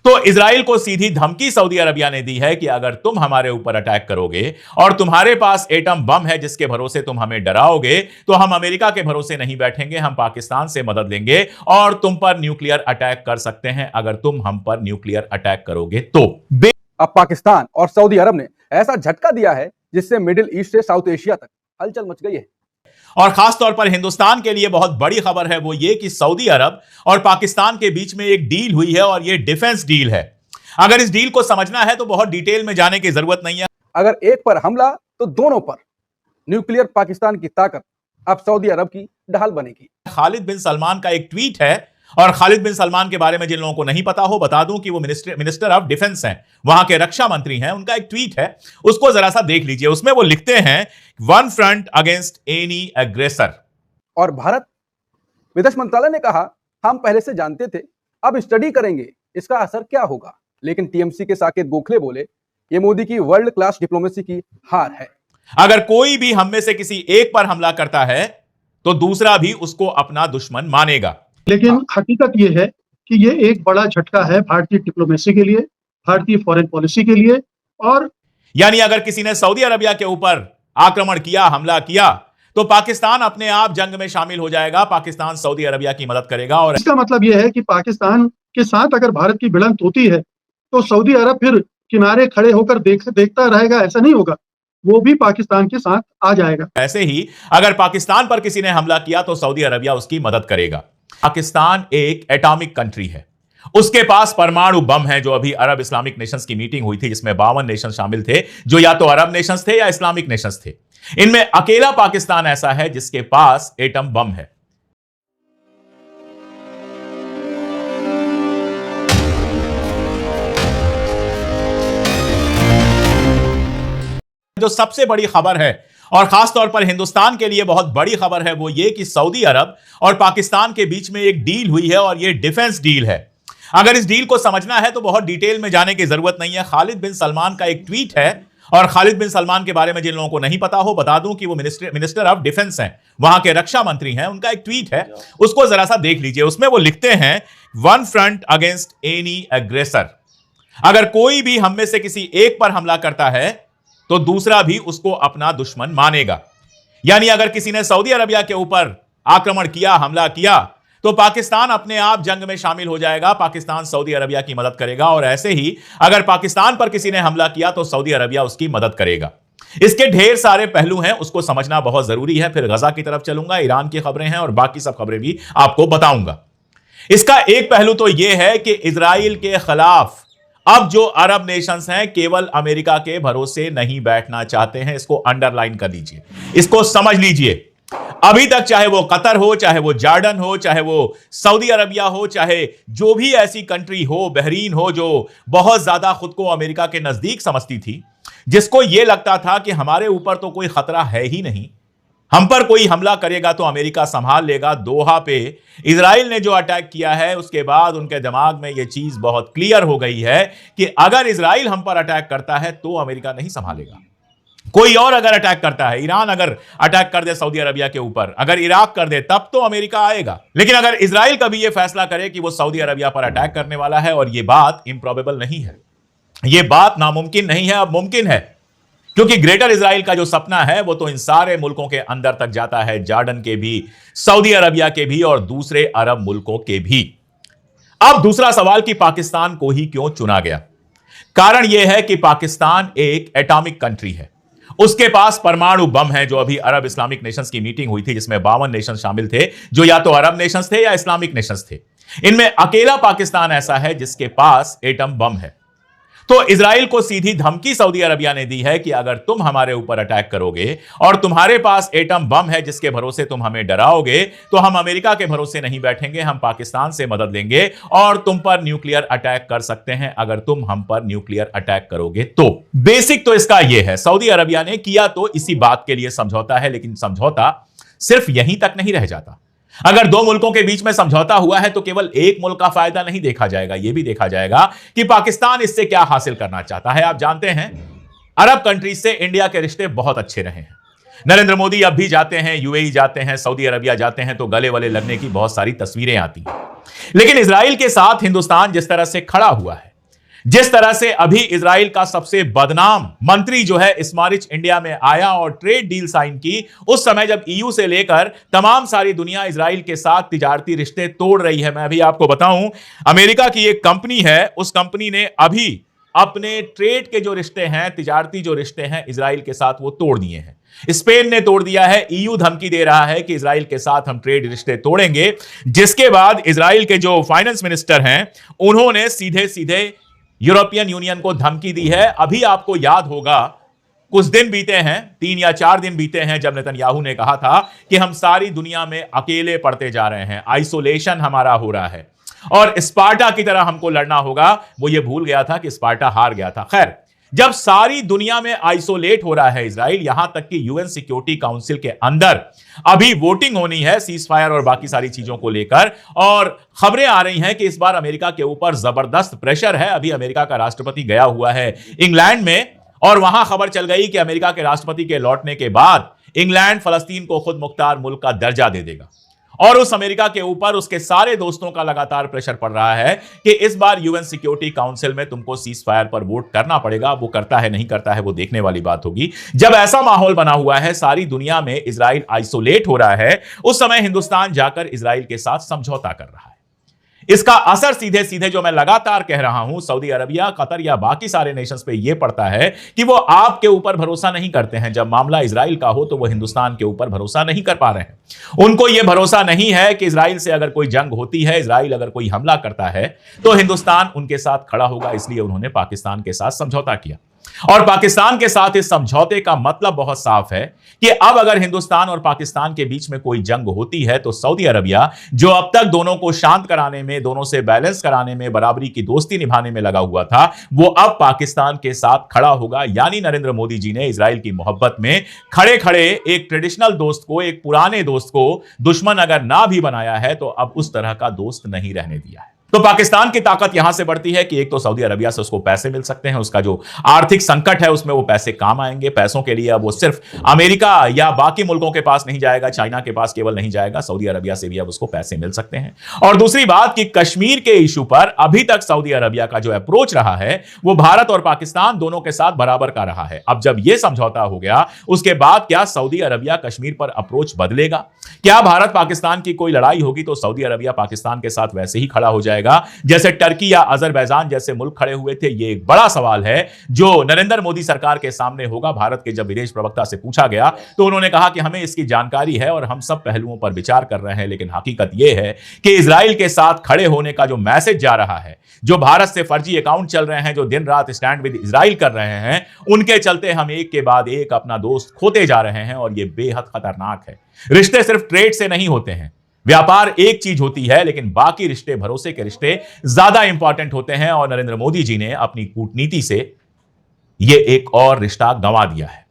तो इजराइल को सीधी धमकी सऊदी अरबिया ने दी है कि अगर तुम हमारे ऊपर अटैक करोगे और तुम्हारे पास एटम बम है जिसके भरोसे तुम हमें डराओगे, तो हम अमेरिका के भरोसे नहीं बैठेंगे, हम पाकिस्तान से मदद लेंगे और तुम पर न्यूक्लियर अटैक कर सकते हैं अगर तुम हम पर न्यूक्लियर अटैक करोगे तो। अब पाकिस्तान और सऊदी अरब ने ऐसा झटका दिया है जिससे मिडिल ईस्ट से साउथ एशिया तक हलचल मच गई है। और खास तौर पर हिंदुस्तान के लिए बहुत बड़ी खबर है वो ये कि सऊदी अरब और पाकिस्तान के बीच में एक डील हुई है और ये डिफेंस डील है। अगर इस डील को समझना है तो बहुत डिटेल में जाने की जरूरत नहीं है। अगर एक पर हमला तो दोनों पर। न्यूक्लियर पाकिस्तान की ताकत अब सऊदी अरब की ढाल बनेगी। खालिद बिन सलमान का एक ट्वीट है, और खालिद बिन सलमान के बारे में जिन लोगों को नहीं पता हो बता दूं कि वो मिनिस्टर ऑफ डिफेंस हैं, वहां के रक्षा मंत्री हैं। उनका एक ट्वीट है, उसको जरा सा देख लीजिए। उसमें वो लिखते हैं, one front against any aggressor. और भारत विदेश मंत्रालय ने कहा, हम पहले से जानते थे, अब स्टडी करेंगे इसका असर क्या होगा। लेकिन टीएमसी के साकेत गोखले बोले, ये मोदी की वर्ल्ड क्लास डिप्लोमेसी की हार है। अगर कोई भी हम में से किसी एक पर हमला करता है तो दूसरा भी उसको अपना दुश्मन मानेगा। लेकिन हकीकत यह है कि ये एक बड़ा झटका है भारतीय डिप्लोमेसी के लिए, भारतीय फॉरेन पॉलिसी के लिए। और यानी अगर किसी ने सऊदी अरबिया के ऊपर आक्रमण किया, हमला किया, तो पाकिस्तान अपने आप जंग में शामिल हो जाएगा, पाकिस्तान सऊदी अरबिया की मदद करेगा। और इसका मतलब यह है कि पाकिस्तान के साथ अगर भारत की भिड़ंत होती है तो सऊदी अरब फिर किनारे खड़े होकर देखता रहेगा, ऐसा नहीं होगा, वो भी पाकिस्तान के साथ आ जाएगा। ऐसे ही अगर पाकिस्तान पर किसी ने हमला किया तो सऊदी अरबिया उसकी मदद करेगा। पाकिस्तान एक एटॉमिक कंट्री है, उसके पास परमाणु बम है। जो अभी अरब इस्लामिक नेशंस की मीटिंग हुई थी जिसमें 52 नेशन शामिल थे, जो या तो अरब नेशंस थे या इस्लामिक नेशंस थे, इनमें अकेला पाकिस्तान ऐसा है जिसके पास एटम बम है। जो सबसे बड़ी खबर है और खास तौर पर हिंदुस्तान के लिए बहुत बड़ी खबर है वो ये कि सऊदी अरब और पाकिस्तान के बीच में एक डील हुई है और ये डिफेंस डील है। अगर इस डील को समझना है तो बहुत डिटेल में जाने की जरूरत नहीं है। खालिद बिन सलमान का एक ट्वीट है, और खालिद बिन सलमान के बारे में जिन लोगों को नहीं पता हो बता दूं कि वो मिनिस्टर ऑफ डिफेंस हैं, वहां के रक्षा मंत्री हैं। उनका एक ट्वीट है, उसको जरा सा देख लीजिए। उसमें वो लिखते हैं, one front against any aggressor. अगर कोई भी हम में से किसी एक पर हमला करता है तो दूसरा भी उसको अपना दुश्मन मानेगा। यानी अगर किसी ने सऊदी अरबिया के ऊपर आक्रमण किया, हमला किया, तो पाकिस्तान अपने आप जंग में शामिल हो जाएगा, पाकिस्तान सऊदी अरबिया की मदद करेगा। और ऐसे ही अगर पाकिस्तान पर किसी ने हमला किया तो सऊदी अरबिया उसकी मदद करेगा। इसके ढेर सारे पहलू हैं, उसको समझना बहुत जरूरी है। फिर गजा की तरफ चलूंगा, ईरान की खबरें हैं और बाकी सब खबरें भी आपको बताऊंगा। इसका एक पहलू तो यह है कि इजराइल के खिलाफ अब जो अरब नेशंस हैं केवल अमेरिका के भरोसे नहीं बैठना चाहते हैं। इसको अंडरलाइन कर लीजिए, इसको समझ लीजिए। अभी तक चाहे वो कतर हो, चाहे वो जॉर्डन हो, चाहे वो सऊदी अरबिया हो, चाहे जो भी ऐसी कंट्री हो, बहरीन हो, जो बहुत ज्यादा खुद को अमेरिका के नजदीक समझती थी, जिसको यह लगता था कि हमारे ऊपर तो कोई खतरा है ही नहीं, हम पर कोई हमला करेगा तो अमेरिका संभाल लेगा। दोहा पे इजराइल ने जो अटैक किया है उसके बाद उनके दिमाग में यह चीज बहुत क्लियर हो गई है कि अगर इजराइल हम पर अटैक करता है तो अमेरिका नहीं संभालेगा। कोई और अगर अटैक करता है, ईरान अगर अटैक कर दे सऊदी अरबिया के ऊपर, अगर इराक कर दे, तब तो अमेरिका आएगा। लेकिन अगर इजराइल कभी यह फैसला करे कि वो सऊदी अरबिया पर अटैक करने वाला है, और यह बात इम्प्रॉबेबल नहीं है, यह बात नामुमकिन नहीं है, अब मुमकिन है, क्योंकि ग्रेटर इजराइल का जो सपना है वो तो इन सारे मुल्कों के अंदर तक जाता है, जॉर्डन के भी, सऊदी अरबिया के भी और दूसरे अरब मुल्कों के भी। अब दूसरा सवाल कि पाकिस्तान को ही क्यों चुना गया। कारण यह है कि पाकिस्तान एक एटॉमिक कंट्री है, उसके पास परमाणु बम है। जो अभी अरब इस्लामिक नेशंस की मीटिंग हुई थी जिसमें 52 नेशन शामिल थे, जो या तो अरब नेशंस थे या इस्लामिक नेशंस थे, इनमें अकेला पाकिस्तान ऐसा है जिसके पास एटम बम है। तो इजराइल को सीधी धमकी सऊदी अरबिया ने दी है कि अगर तुम हमारे ऊपर अटैक करोगे और तुम्हारे पास एटम बम है जिसके भरोसे तुम हमें डराओगे, तो हम अमेरिका के भरोसे नहीं बैठेंगे, हम पाकिस्तान से मदद लेंगे और तुम पर न्यूक्लियर अटैक कर सकते हैं अगर तुम हम पर न्यूक्लियर अटैक करोगे तो। बेसिक तो इसका यह है, सऊदी अरबिया ने किया तो इसी बात के लिए समझौता है, लेकिन समझौता सिर्फ यहीं तक नहीं रह जाता। अगर दो मुल्कों के बीच में समझौता हुआ है तो केवल एक मुल्क का फायदा नहीं देखा जाएगा, यह भी देखा जाएगा कि पाकिस्तान इससे क्या हासिल करना चाहता है। आप जानते हैं अरब कंट्रीज से इंडिया के रिश्ते बहुत अच्छे रहे हैं। नरेंद्र मोदी अब भी जाते हैं, यूएई जाते हैं, सऊदी अरबिया जाते हैं तो गले वले लगने की बहुत सारी तस्वीरें आती हैं। लेकिन इजराइल के साथ हिंदुस्तान जिस तरह से खड़ा हुआ है, जिस तरह से अभी इजराइल का सबसे बदनाम मंत्री जो है स्मारिच इंडिया में आया और ट्रेड डील साइन की, उस समय जब ईयू से लेकर तमाम सारी दुनिया इजराइल के साथ तिजारती रिश्ते तोड़ रही है। मैं अभी आपको बताऊं, अमेरिका की एक कंपनी है, उस कंपनी ने अभी अपने ट्रेड के जो रिश्ते हैं, तिजारती जो रिश्ते हैं इजराइल के साथ, वो तोड़ दिए हैं। स्पेन ने तोड़ दिया है। ईयू धमकी दे रहा है कि इजराइल के साथ हम ट्रेड रिश्ते तोड़ेंगे, जिसके बाद इजराइल के जो फाइनेंस मिनिस्टर हैं उन्होंने सीधे सीधे यूरोपियन यूनियन को धमकी दी है। अभी आपको याद होगा, कुछ दिन बीते हैं, 3 या 4 दिन बीते हैं, जब नेतन्याहू ने कहा था कि हम सारी दुनिया में अकेले पड़ते जा रहे हैं, आइसोलेशन हमारा हो रहा है और स्पार्टा की तरह हमको लड़ना होगा। वो ये भूल गया था कि स्पार्टा हार गया था। खैर, जब सारी दुनिया में आइसोलेट हो रहा है इजराइल, यहां तक कि यूएन सिक्योरिटी काउंसिल के अंदर अभी वोटिंग होनी है सीज फायर और बाकी सारी चीजों को लेकर, और खबरें आ रही हैं कि इस बार अमेरिका के ऊपर जबरदस्त प्रेशर है। अभी अमेरिका का राष्ट्रपति गया हुआ है इंग्लैंड में, और वहां खबर चल गई कि अमेरिका के राष्ट्रपति के लौटने के बाद इंग्लैंड फलस्तीन को खुद मुख्तार मुल्क का दर्जा दे देगा। और उस अमेरिका के ऊपर उसके सारे दोस्तों का लगातार प्रेशर पड़ रहा है कि इस बार यूएन सिक्योरिटी काउंसिल में तुमको सीज फायर पर वोट करना पड़ेगा। वो करता है नहीं करता है वो देखने वाली बात होगी। जब ऐसा माहौल बना हुआ है, सारी दुनिया में इजराइल आइसोलेट हो रहा है, उस समय हिंदुस्तान जाकर इजराइल के साथ समझौता कर रहा है। इसका असर सीधे सीधे, जो मैं लगातार कह रहा हूं, सऊदी अरबिया, कतर या बाकी सारे नेशंस पे यह पड़ता है कि वो आपके ऊपर भरोसा नहीं करते हैं। जब मामला इजराइल का हो तो वो हिंदुस्तान के ऊपर भरोसा नहीं कर पा रहे हैं। उनको यह भरोसा नहीं है कि इजराइल से अगर कोई जंग होती है, इजराइल अगर कोई हमला करता है तो हिंदुस्तान उनके साथ खड़ा होगा। इसलिए उन्होंने पाकिस्तान के साथ समझौता किया, और पाकिस्तान के साथ इस समझौते का मतलब बहुत साफ है कि अब अगर हिंदुस्तान और पाकिस्तान के बीच में कोई जंग होती है तो सऊदी अरबिया, जो अब तक दोनों को शांत कराने में, दोनों से बैलेंस कराने में, बराबरी की दोस्ती निभाने में लगा हुआ था, वो अब पाकिस्तान के साथ खड़ा होगा। यानी नरेंद्र मोदी जी ने इजराइल की मोहब्बत में खड़े खड़े एक ट्रेडिशनल दोस्त को, एक पुराने दोस्त को दुश्मन अगर ना भी बनाया है तो अब उस तरह का दोस्त नहीं रहने दिया है। तो पाकिस्तान की ताकत यहां से बढ़ती है कि एक तो सऊदी अरबिया से उसको पैसे मिल सकते हैं, उसका जो आर्थिक संकट है उसमें वो पैसे काम आएंगे। पैसों के लिए अब वो सिर्फ अमेरिका या बाकी मुल्कों के पास नहीं जाएगा, चाइना के पास केवल नहीं जाएगा, सऊदी अरबिया से भी अब उसको पैसे मिल सकते हैं। और दूसरी बात कि कश्मीर के इशू पर अभी तक सऊदी अरबिया का जो अप्रोच रहा है वो भारत और पाकिस्तान दोनों के साथ बराबर का रहा है। अब जब यह समझौता हो गया, उसके बाद क्या सऊदी अरबिया कश्मीर पर अप्रोच बदलेगा? क्या भारत पाकिस्तान की कोई लड़ाई होगी तो सऊदी अरबिया पाकिस्तान के साथ वैसे ही खड़ा हो जाएगा जैसे टर्की या अजरबैजान जैसे मुल्क खड़े हुए थे? ये एक बड़ा सवाल है जो नरेंद्र मोदी सरकार के सामने होगा। भारत के जब विदेश प्रवक्ता से पूछा गया तो उन्होंने कहा कि हमें इसकी जानकारी है और हम सब पहलुओं पर विचार कर रहे हैं, लेकिन हकीकत यह है कि इजराइल के साथ खड़े होने का जो मैसेज जा रहा है, जो भारत से फर्जी अकाउंट चल रहे हैं, जो दिन रात स्टैंड विद इजराइल कर रहे हैं, उनके चलते हम एक के बाद एक अपना दोस्त खोते जा रहे हैं, और यह बेहद खतरनाक है। रिश्ते सिर्फ ट्रेड से नहीं होते हैं, व्यापार एक चीज होती है, लेकिन बाकी रिश्ते, भरोसे के रिश्ते ज्यादा इंपॉर्टेंट होते हैं। और नरेंद्र मोदी जी ने अपनी कूटनीति से यह एक और रिश्ता गंवा दिया है।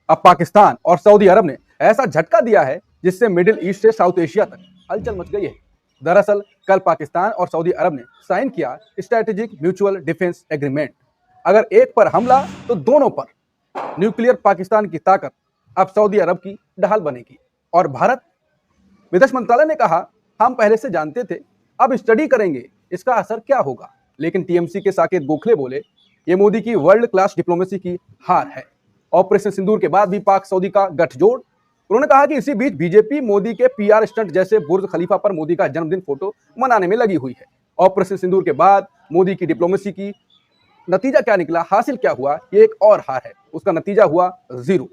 अब पाकिस्तान और सऊदी अरब ने ऐसा झटका दिया है जिससे मिडिल ईस्ट से साउथ एशिया तक हलचल मच गई है। दरअसल कल पाकिस्तान और सऊदी अरब ने साइन किया स्ट्रेटेजिक म्यूचुअल डिफेंस एग्रीमेंट। अगर एक पर हमला तो दोनों पर। न्यूक्लियर पाकिस्तान की ताकत अब सऊदी अरब की ढाल बनेगी। और भारत, विदेश मंत्रालय ने कहा, हम पहले से जानते थे, अब स्टडी करेंगे इसका असर क्या होगा। लेकिन टीएमसी के साकेत गोखले बोले, ये मोदी की वर्ल्ड क्लास डिप्लोमेसी की हार है। ऑपरेशन सिंदूर के बाद भी पाक सऊदी का गठजोड़। उन्होंने कहा कि इसी बीच बीजेपी मोदी के पीआर स्टंट जैसे बुर्ज खलीफा पर मोदी का जन्मदिन फोटो मनाने में लगी हुई है। ऑपरेशन सिंदूर के बाद मोदी की डिप्लोमेसी की नतीजा क्या निकला, हासिल क्या हुआ, ये एक और हार है। उसका नतीजा हुआ 0।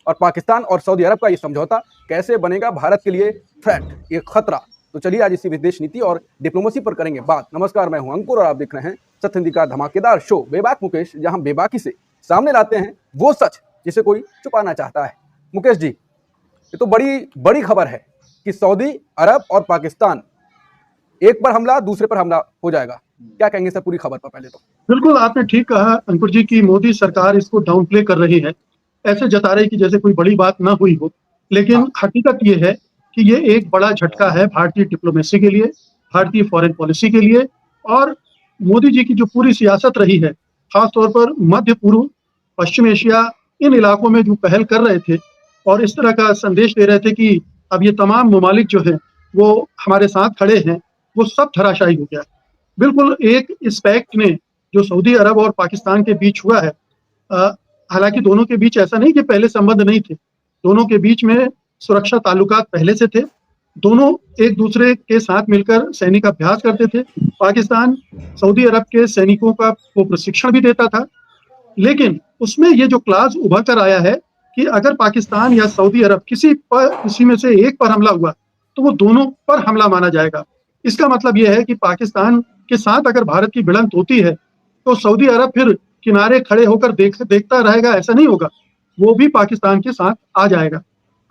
और पाकिस्तान और सऊदी अरब का ये समझौता कैसे बनेगा भारत के लिए थ्रेट, ये खतरा। तो चलिए आज इसी विदेश नीति और डिप्लोमेसी पर करेंगे बात। नमस्कार, मैं हूं अंकुर और आप देख रहे हैं सत्य हिंदी का धमाकेदार शो बेबाक मुकेश, जहां बेबाकी से सामने लाते हैं वो सच जिसे कोई छुपाना चाहता है। मुकेश जी, ये तो बड़ी खबर है कि सऊदी अरब और पाकिस्तान एक पर हमला दूसरे पर हमला हो जाएगा। क्या कहेंगे सर पूरी खबर पर? पहले तो बिल्कुल आपने ठीक कहा अंकुर जी की मोदी सरकार इसको डाउन प्ले कर रही है, ऐसे जता रही कि जैसे कोई बड़ी बात ना हुई हो। लेकिन हकीकत ये है कि ये एक बड़ा झटका है भारतीय डिप्लोमेसी के लिए, भारतीय फॉरेन पॉलिसी के लिए। और मोदी जी की जो पूरी सियासत रही है, खासतौर पर मध्य पूर्व, पश्चिम एशिया, इन इलाकों में जो पहल कर रहे थे और इस तरह का संदेश दे रहे थे कि अब ये तमाम ममालिक जो हैं वो हमारे साथ खड़े हैं, वो सब धराशायी हो गया। बिल्कुल एक इस पैक्ट ने जो सऊदी अरब और पाकिस्तान के बीच हुआ है, हालांकि दोनों के बीच ऐसा नहीं कि पहले संबंध नहीं थे, दोनों के बीच में सुरक्षा ताल्लुकात पहले से थे, दोनों एक दूसरे के साथ मिलकर सैनिक अभ्यास करते थे। पाकिस्तान सऊदी अरब के सैनिकों को प्रशिक्षण भी देता था, लेकिन उसमें ये जो क्लास उभर कर आया है कि अगर पाकिस्तान या सऊदी अरब किसी में से एक पर हमला हुआ तो वो दोनों पर हमला माना जाएगा। इसका मतलब ये है कि पाकिस्तान के साथ अगर भारत की भिड़ंत होती है तो सऊदी अरब फिर किनारे खड़े होकर देखता रहेगा, ऐसा नहीं होगा, वो भी पाकिस्तान के साथ आ जाएगा।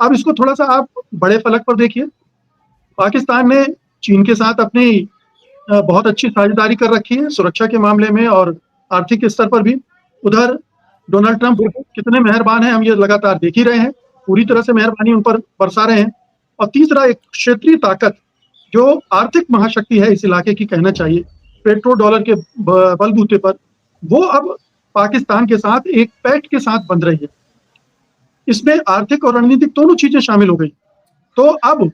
अब इसको थोड़ा सा आप बड़े फलक पर देखिए। पाकिस्तान ने चीन के साथ अपनी बहुत अच्छी साझेदारी कर रखी है सुरक्षा के मामले में और आर्थिक स्तर पर भी। उधर डोनाल्ड ट्रंप कितने मेहरबान हैं हम ये लगातार देख ही रहे हैं, पूरी तरह से मेहरबानी उन पर बरसा रहे हैं। और तीसरा, एक क्षेत्रीय ताकत जो आर्थिक महाशक्ति है इस इलाके की, कहना चाहिए पेट्रो डॉलर के बलबूते पर, वो अब पाकिस्तान के साथ एक पैक्ट के साथ बंध रही है। इसमें आर्थिक और रणनीतिक दोनों चीजें शामिल हो गई। तो अब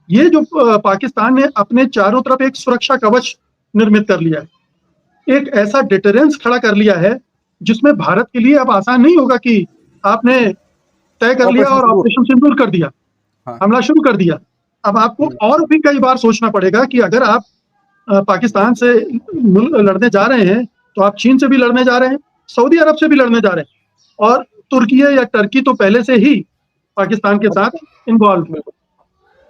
ये जो पाकिस्तान ने अपने चारों तरफ एक सुरक्षा कवच निर्मित कर लिया है, एक ऐसा डिटरेंस खड़ा कर लिया है जिसमें भारत के लिए अब आसान नहीं होगा कि आपने तय कर लिया और ऑपरेशन सिंदूर कर दिया, हमला शुरू कर दिया। अब आपको और भी कई बार सोचना पड़ेगा कि अगर आप पाकिस्तान से लड़ने जा रहे हैं तो आप चीन से भी लड़ने जा रहे हैं, सऊदी अरब से भी लड़ने जा रहे हैं, और तुर्की या टर्की तो पहले से ही पाकिस्तान के साथ इन्वॉल्व है।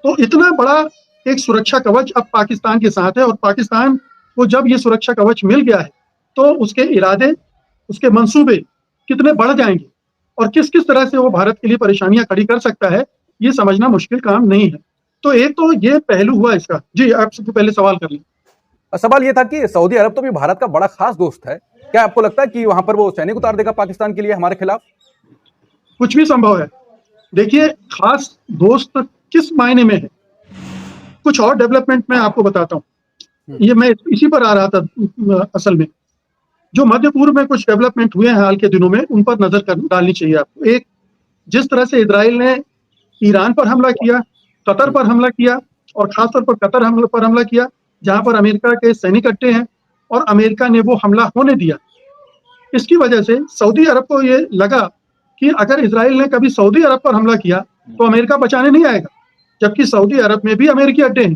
तो इतना बड़ा एक सुरक्षा कवच अब पाकिस्तान के साथ है, और पाकिस्तान को जब ये सुरक्षा कवच मिल गया है तो उसके इरादे, उसके मंसूबे कितने बढ़ जाएंगे और किस किस तरह से वो भारत के लिए परेशानियां खड़ी कर सकता है, ये समझना मुश्किल काम नहीं है। तो एक तो ये पहलू हुआ इसका। जी, आप सबसे पहले सवाल कर लीजिए। सवाल ये था कि सऊदी अरब तो भी भारत का बड़ा खास दोस्त है, क्या आपको लगता है कि वहां पर वो सैनिक उतार देगा पाकिस्तान के लिए हमारे खिलाफ? कुछ भी संभव है। देखिए, खास दोस्त किस मायने में है, कुछ और डेवलपमेंट मैं आपको बताता हूँ। ये मैं इसी पर आ रहा था। असल में जो मध्य पूर्व में कुछ डेवलपमेंट हुए हैं हाल के दिनों में, उन पर नजर डालनी चाहिए आपको। एक, जिस तरह से इजराइल ने ईरान पर हमला किया, कतर पर हमला किया, और खासतौर पर कतर पर हमला किया जहां पर अमेरिका के सैनिक अड्डे हैं, और अमेरिका ने वो हमला होने दिया। इसकी वजह से सऊदी अरब को ये लगा कि अगर इजराइल ने कभी सऊदी अरब पर हमला किया तो अमेरिका बचाने नहीं आएगा, जबकि सऊदी अरब में भी अमेरिकी अड्डे हैं।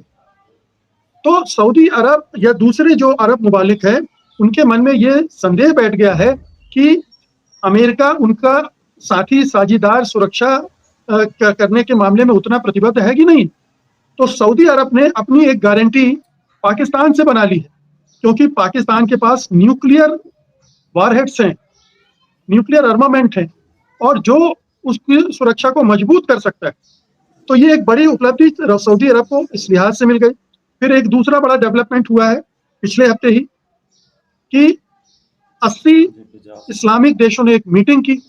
तो सऊदी अरब या दूसरे जो अरब मुमालिक है, उनके मन में ये संदेह बैठ गया है कि अमेरिका उनका साथी, साझीदार, सुरक्षा करने के मामले में उतना प्रतिबद्ध है कि नहीं। तो सऊदी अरब ने अपनी एक गारंटी पाकिस्तान से बना ली है, क्योंकि पाकिस्तान के पास न्यूक्लियर वॉरहेड्स हैं, न्यूक्लियर आर्मामेंट है, और जो उसकी सुरक्षा को मजबूत कर सकता है। तो ये एक बड़ी उपलब्धि सऊदी अरब को इस लिहाज से मिल गई। फिर एक दूसरा बड़ा डेवलपमेंट हुआ है पिछले हफ्ते ही कि 80 इस्लामिक देशों ने एक मीटिंग की,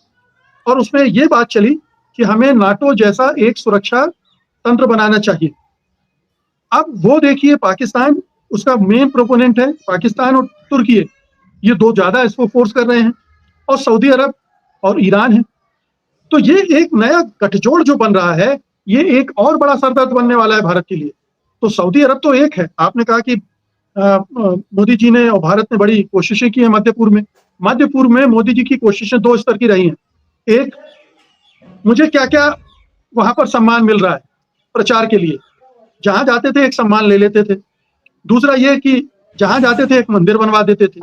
और उसमें ये बात चली कि हमें नाटो जैसा एक सुरक्षा तंत्र बनाना चाहिए। अब वो देखिए, पाकिस्तान उसका मेन प्रोपोनेंट है, पाकिस्तान और तुर्की है, ये दो ज्यादा इसको फोर्स कर रहे हैं, और सऊदी अरब और ईरान है। तो ये एक नया गठजोड़ जो बन रहा है, ये एक और बड़ा सरदर्द बनने वाला है भारत के लिए। तो सऊदी अरब तो एक है, आपने कहा कि मोदी जी ने और भारत ने बड़ी कोशिशें की हैं मध्य पूर्व में मोदी जी की कोशिशें दो स्तर की रही हैं। एक, मुझे क्या क्या वहां पर सम्मान मिल रहा है प्रचार के लिए, जहां जाते थे एक सम्मान ले लेते थे। दूसरा ये कि जहां जाते थे एक मंदिर बनवा देते थे।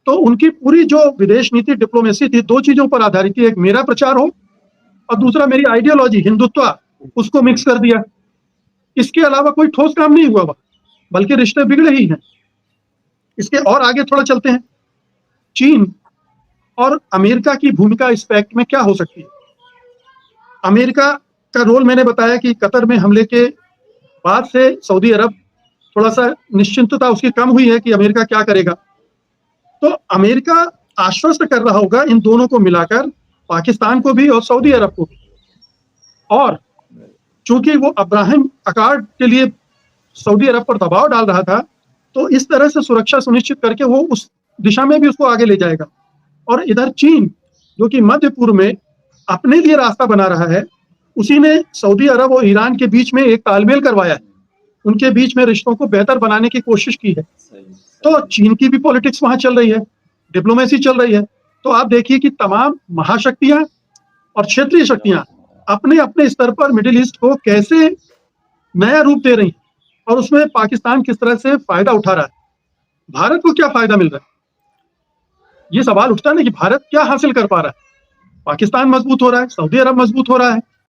तो उनकी पूरी जो विदेश नीति, डिप्लोमेसी थी, दो चीजों पर आधारित थी, एक मेरा प्रचार हो और दूसरा मेरी आइडियोलॉजी, हिंदुत्व, उसको मिक्स कर दिया। इसके अलावा कोई ठोस काम नहीं हुआ, बल्कि रिश्ते बिगड़े ही हैं। इसके और आगे थोड़ा चलते हैं। चीन और अमेरिका की भूमिका इस पैक्ट में क्या हो सकती है? अमेरिका का रोल मैंने बताया कि कतर में हमले के बाद से सऊदी अरब थोड़ा सा निश्चिंतता उसकी कम हुई है कि अमेरिका क्या करेगा। तो अमेरिका आश्वस्त कर रहा होगा इन दोनों को मिलाकर, पाकिस्तान को भी और सऊदी अरब को भी। और चूंकि वो अब्राहम अकॉर्ड के लिए सऊदी अरब पर दबाव डाल रहा था, तो इस तरह से सुरक्षा सुनिश्चित करके वो उस दिशा में भी उसको आगे ले जाएगा। और इधर चीन, जो कि मध्य पूर्व में अपने लिए रास्ता बना रहा है, उसी ने सऊदी अरब और ईरान के बीच में एक तालमेल करवाया है, उनके बीच में रिश्तों को बेहतर बनाने की कोशिश की है। तो चीन की भी पॉलिटिक्स वहां चल रही है। डिप्लोमेसी चल रही है। तो आप देखिए कि तमाम महाशक्तियां और क्षेत्रीय शक्तियां अपने अपने स्तर पर मिडिल ईस्ट को कैसे नया रूप दे रही हैं, और उसमें पाकिस्तान किस तरह से फायदा उठा रहा है। भारत को क्या फायदा मिल रहा है, ये सवाल उठता है ना कि भारत क्या हासिल कर पा रहा है। पाकिस्तान मजबूत हो रहा है, सऊदी अरब मजबूत हो रहा है,